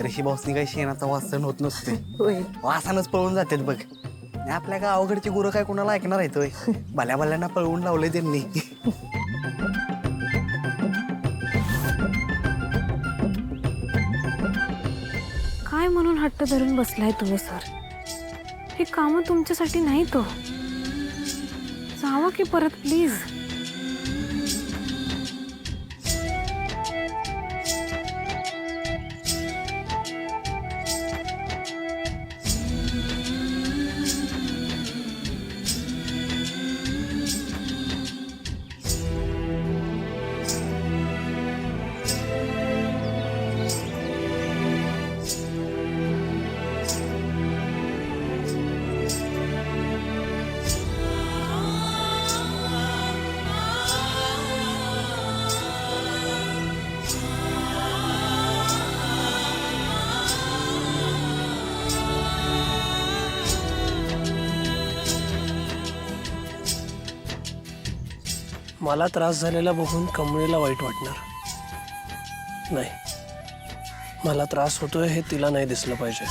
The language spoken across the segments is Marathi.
ऋषी भाऊसनी काही शेणाचा वास सहन होत नसते, होय. वासानच पळून जातात बघ. आणि आपल्या गावाकडची गुरं काय कोणाला ऐकणार आहेत होय? भल्या भल्यांना पळवून लावलंय त्यांनी. काय म्हणून हट्ट धरून बसलाय तुम्ही सर? हे काम तुमच्यासाठी नाही तो. जावा की परत प्लीज. मला त्रास झालेला बघून कमळीला वाईट वाटणार नाही. मला त्रास होतोय हे तिला नाही दिसलं पाहिजे.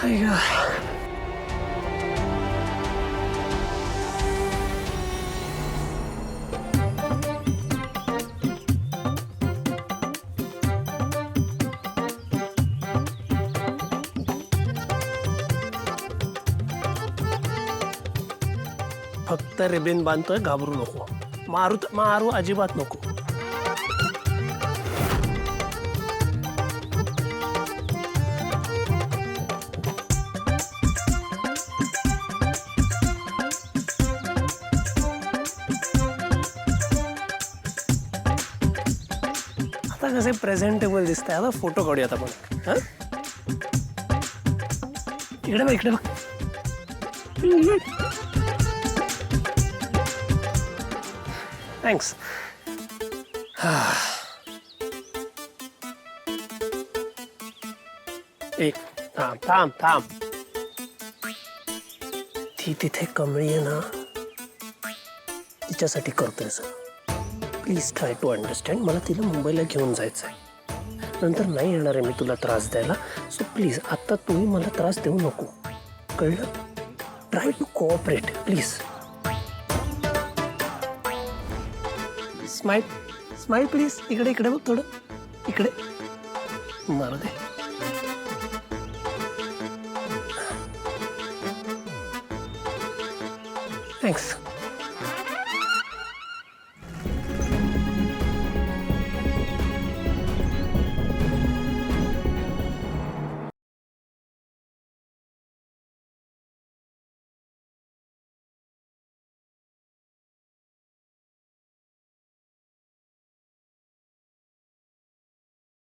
अय्या. फक्त रिबीन बांधतोय, घाबरू नको. मारू अजिबात नको. आता कसे प्रेझेंटेबल दिसतंय. आता फोटो काढूयात आपण. हा, इकडे बघ, इकडे बघ. थँक्स. एक थांब थांब थांब. ती तिथे कमळी आहे ना, तिच्यासाठी करतोय sir. Please try to understand. मला तिला मुंबईला घेऊन जायचं आहे. नंतर नाही येणार आहे मी तुला त्रास द्यायला. सो प्लीज आता तुम्ही मला त्रास देऊ नको, कळलं? Try to cooperate please. Smile smile please. इकडे इकडे बघ थोडं. इकडे मारू दे. थँक्स.